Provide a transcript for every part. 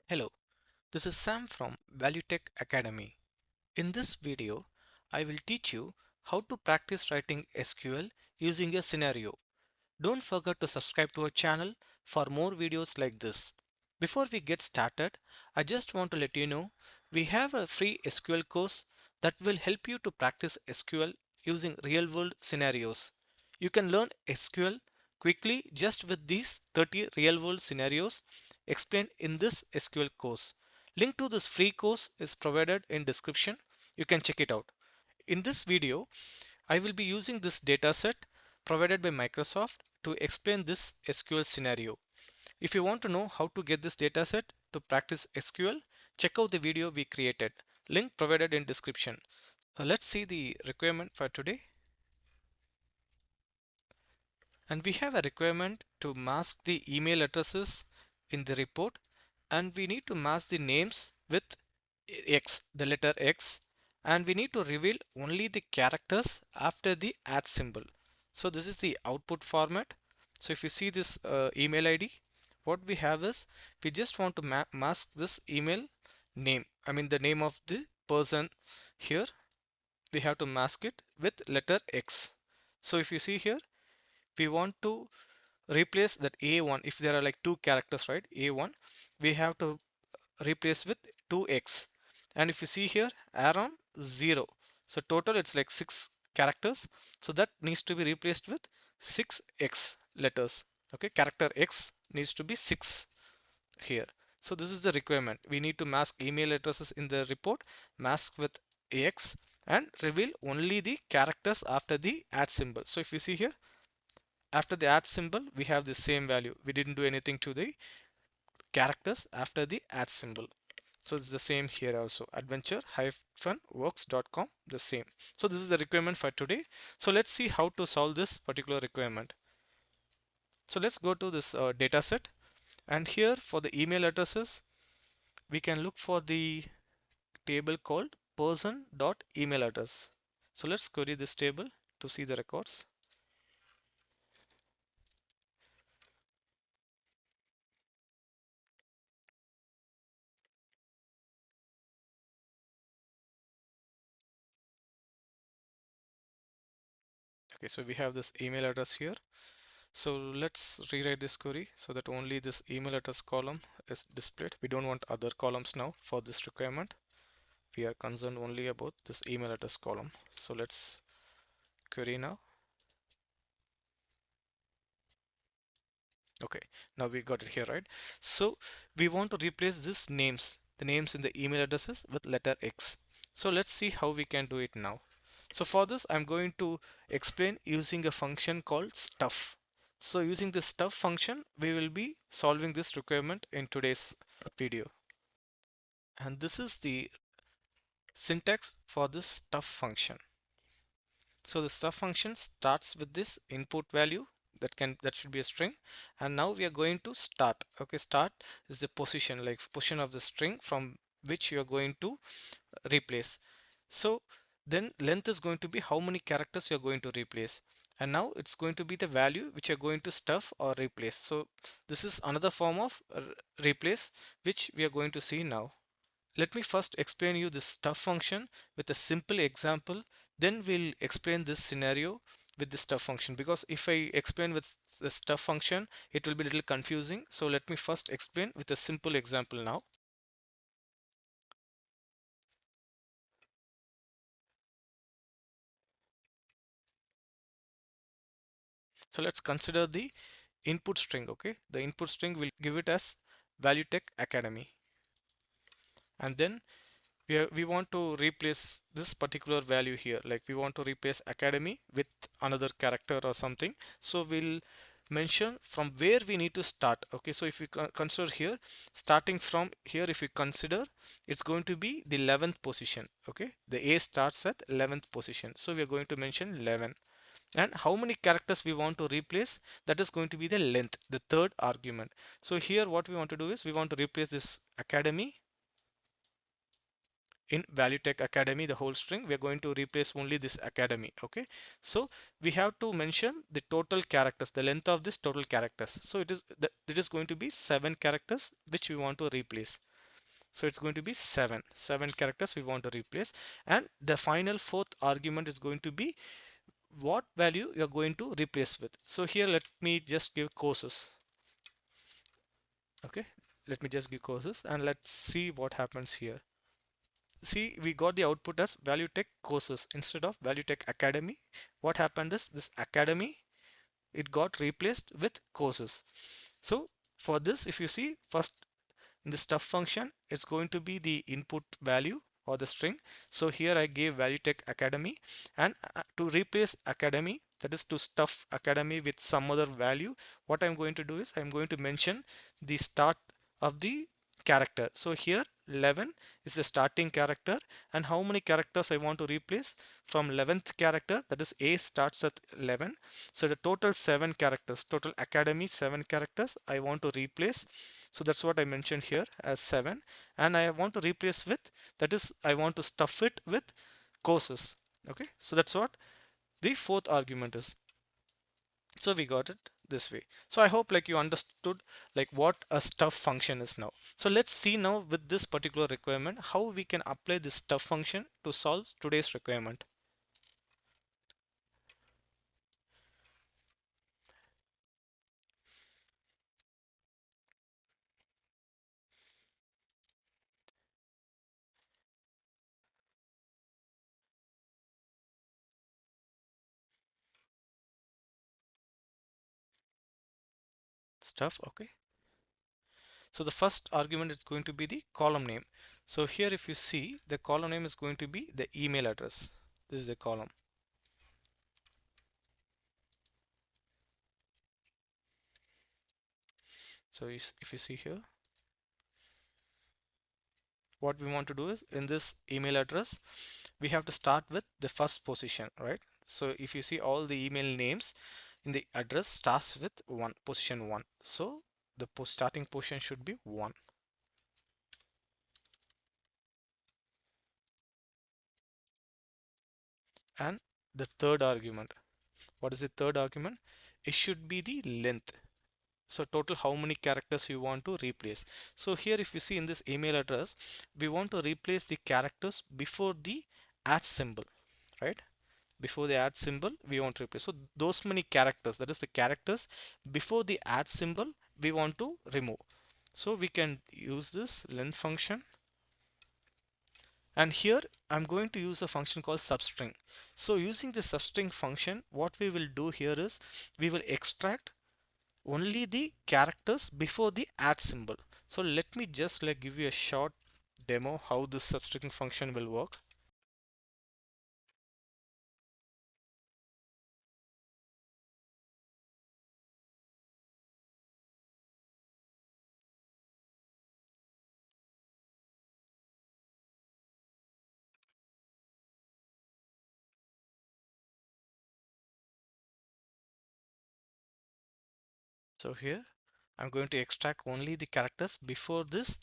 Hello, this is Sam from ValueTech Academy. In this video, I will teach you how to practice writing SQL using a scenario. Don't forget to subscribe to our channel for more videos like this. Before we get started, I just want to let you know we have a free SQL course that will help you to practice SQL using real-world scenarios. You can learn SQL quickly just with these 30 real-world scenarios explained in this SQL course. Link to this free course is provided in description. You can check it out. In this video, I will be using this dataset provided by Microsoft to explain this SQL scenario. If you want to know how to get this dataset to practice SQL, check out the video we created. Link provided in description. Let's see the requirement for today. And we have a requirement to mask the email addresses in the report, and we need to mask the names with X, the letter X, and we need to reveal only the characters after the @ symbol. So this is the output format. So if you see this email ID, what we have is we just want to mask this email name. I mean the name of the person here. We have to mask it with letter X. So if you see here, we want to replace that A1. If there are like two characters, right? A1, we have to replace with 2x, and if you see here around 0, so total it's like 6 characters, so that needs to be replaced with 6x letters. Okay, character X needs to be 6 here. So this is the requirement. We need to mask email addresses in the report, mask with AX, and reveal only the characters after the @ symbol. So if you see here, after the @ symbol we have the same value. We didn't do anything to the characters after the @ symbol. So it's the same here also. Adventure-works.com, the same. So this is the requirement for today. So let's see how to solve this particular requirement. So let's go to this data set, and here for the email addresses, we can look for the table called person.email address. So let's query this table to see the records. Okay, so we have this email address here. So let's rewrite this query so that only this email address column is displayed. We don't want other columns now for this requirement. We are concerned only about this email address column. So let's query now. Okay, now we got it here, right? So we want to replace this names, the names in the email addresses with letter X. So let's see how we can do it now. So for this, I'm going to explain using a function called STUFF. So using the STUFF function, we will be solving this requirement in today's video. And this is the syntax for this STUFF function. So the STUFF function starts with this input value that should be a string, and now we are going to start. Okay, start is the position, like position of the string from which you are going to replace. So then length is going to be how many characters you're going to replace, and now it's going to be the value which you're going to stuff or replace. So this is another form of replace which we are going to see now. Let me first explain you this stuff function with a simple example, then we'll explain this scenario with the stuff function, because if I explain with the stuff function it will be a little confusing. So let me first explain with a simple example now. So let's consider the input string. Okay, the input string will give it as ValueTech Academy, and then we want to replace this particular value here, like we want to replace academy with another character or something. So we'll mention from where we need to start. Okay, so if we consider here, starting from here, if we consider, it's going to be the 11th position. Okay, the A starts at 11th position, so we are going to mention 11. And how many characters we want to replace, that is going to be the length, the third argument. So here what we want to do is we want to replace this academy in ValueTech Academy, the whole string. We are going to replace only this academy. Okay, so we have to mention the total characters, the length of this total characters. So it is going to be 7 characters which we want to replace. So it's going to be 7 characters we want to replace. And the final fourth argument is going to be what value you're going to replace with. So here let me just give courses. Okay, let me just give courses and let's see what happens here. See, we got the output as value tech courses instead of value tech academy. What happened is this academy, it got replaced with courses. So for this, if you see first in the stuff function, it's going to be the input value or the string. So here I gave value tech academy, and to replace academy, that is to stuff academy with some other value, what I'm going to do is I'm going to mention the start of the character. So here 11 is the starting character, and how many characters I want to replace from 11th character, that is A starts at 11. So the total 7 characters, total academy 7 characters I want to replace. So that's what I mentioned here as 7, and I want to replace with, that is I want to stuff it with courses. Okay, so that's what the fourth argument is. So we got it this way. So I hope like you understood like what a stuff function is now. So let's see now with this particular requirement how we can apply this stuff function to solve today's requirement. Stuff, okay. So the first argument is going to be the column name. So here if you see, the column name is going to be the email address. This is the column. So if you see here, what we want to do is in this email address, we have to start with the first position, right? So if you see all the email names in the address starts with position 1. So the starting position should be 1. And the third argument, what is the third argument? It should be the length. So total how many characters you want to replace. So here if you see in this email address, we want to replace the characters before the @ symbol, right? Before the @ symbol we want to replace. So those many characters, that is the characters before the @ symbol we want to remove. So we can use this length function. And here I'm going to use a function called SUBSTRING. So using the SUBSTRING function, what we will do here is we will extract only the characters before the @ symbol. So let me just like give you a short demo how this substring function will work. So here I'm going to extract only the characters before this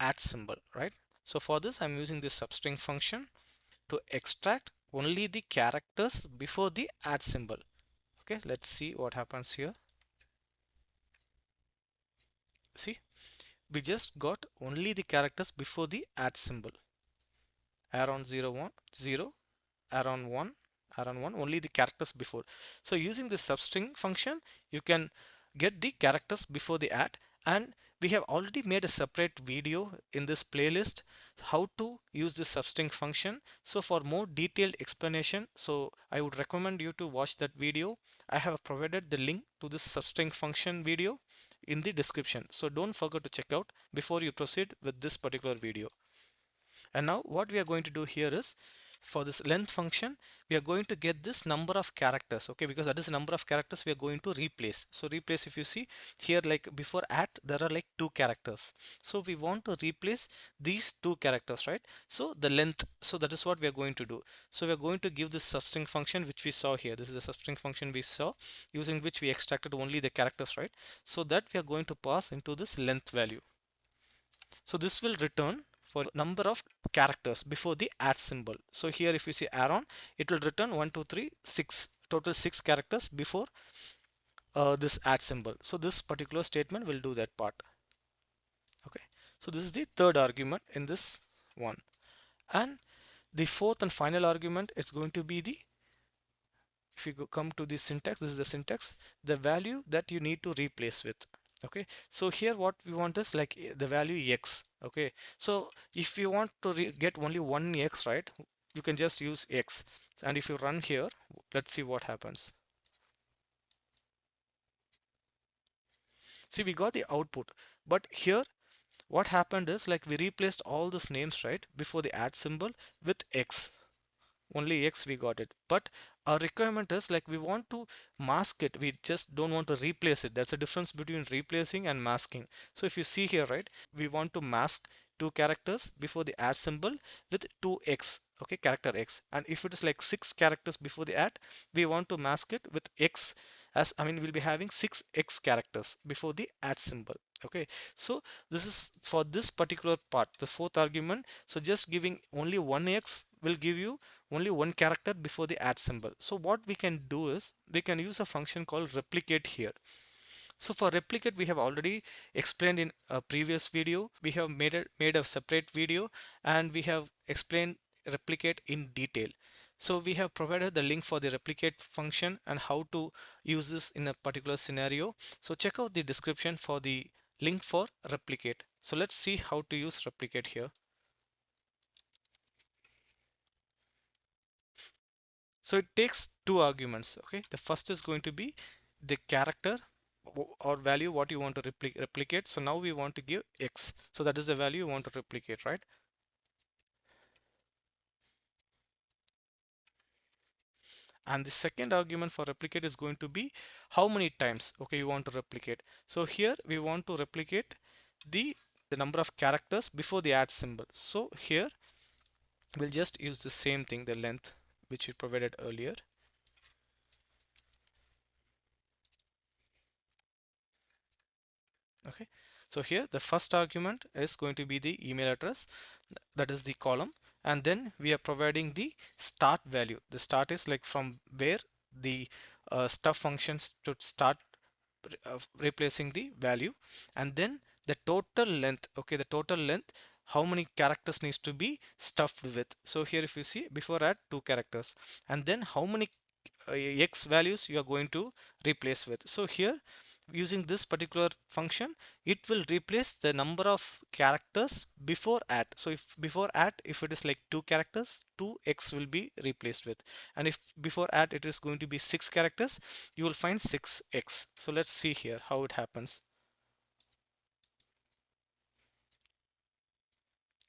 @ symbol, right? So for this I'm using this substring function to extract only the characters before the @ symbol. Okay, let's see what happens here. See, we just got only the characters before the @ symbol. Around 0, 1, 0, around 1, around 1, only the characters before. So using this substring function, you can get the characters before the @ and we have already made a separate video in this playlist how to use this substring function. So for more detailed explanation, so I would recommend you to watch that video. I have provided the link to this substring function video in the description. So don't forget to check out before you proceed with this particular video. And now what we are going to do here is for this length function, we are going to get this number of characters, okay, because that is the number of characters we are going to replace. So replace, if you see here, like before @ there are like 2 characters. So we want to replace these 2 characters, right? So the length, so that is what we are going to do. So we are going to give this substring function which we saw here. This is the substring function we saw using which we extracted only the characters, right? So that we are going to pass into this length value. So this will return for number of characters before the @ symbol. So here if you see Aaron, it will return 1, 2, 3, 6, total 6 characters before this @ symbol. So this particular statement will do that part. Okay. So this is the third argument in this one. And the fourth and final argument is going to be the, if you come to the syntax, this is the syntax, the value that you need to replace with. Okay, so here what we want is like the value x. Okay, so if you want to get only one x, right, you can just use x. And if you run here, let's see what happens. See, we got the output, but here what happened is like we replaced all these names, right, before the add symbol with x. Only x we got it, but our requirement is like we want to mask it, we just don't want to replace it. That's a difference between replacing and masking. So if you see here, right, we want to mask two characters before the add symbol with 2x, okay, character x. And if it is like 6 characters before the add, we want to mask it with x, as I mean we'll be having 6x characters before the add symbol. Okay, so this is for this particular part, the fourth argument. So just giving only one x will give you only one character before the add symbol. So what we can do is we can use a function called replicate here. So for replicate, we have already explained in a previous video. We have made a separate video and we have explained replicate in detail. So we have provided the link for the replicate function and how to use this in a particular scenario. So check out the description for the link for replicate. So let's see how to use replicate here. So it takes two arguments. Okay, the first is going to be the character or value what you want to replicate. So now we want to give x. So that is the value you want to replicate, right? And the second argument for replicate is going to be how many times, okay, you want to replicate. So here we want to replicate the number of characters before the add symbol. So here we'll just use the same thing, the length which we provided earlier. Okay, so here the first argument is going to be the email address, that is the column, and then we are providing the start value. The start is like from where the stuff functions should start replacing the value, and then the total length. Okay, the total length, how many characters needs to be stuffed with. So here if you see, before add 2 characters, and then how many x values you are going to replace with. So here using this particular function, it will replace the number of characters before add. So if before add, if it is like 2 characters, 2x will be replaced with. And if before add it is going to be 6 characters, you will find 6x. So let's see here how it happens.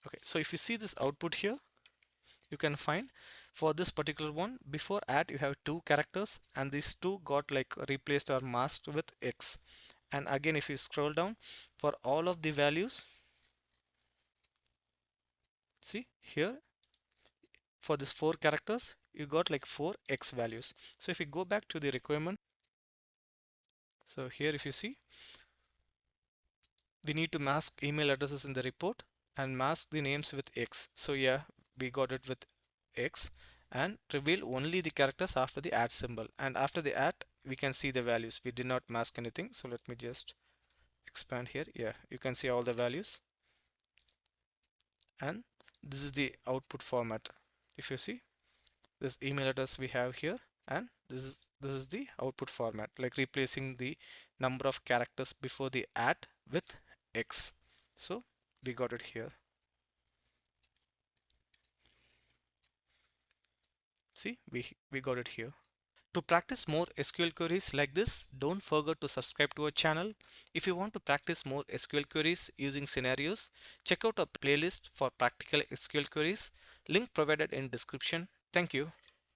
Okay, so if you see this output here, you can find for this particular one, before add you have 2 characters and these two got like replaced or masked with x. And again if you scroll down, for all of the values, see here for this 4 characters you got like 4x values. So if you go back to the requirement, so here if you see, we need to mask email addresses in the report and mask the names with x. So yeah, we got it with x, and reveal only the characters after the add symbol, and after the add we can see the values. We did not mask anything. So let me just expand here. Yeah, you can see all the values, and this is the output format. If you see this email address we have here, and this is the output format, like replacing the number of characters before the add with x. So we got it here. See, we got it here. To practice more SQL queries like this, don't forget to subscribe to our channel. If you want to practice more SQL queries using scenarios, check out our playlist for practical SQL queries. Link provided in description. Thank you.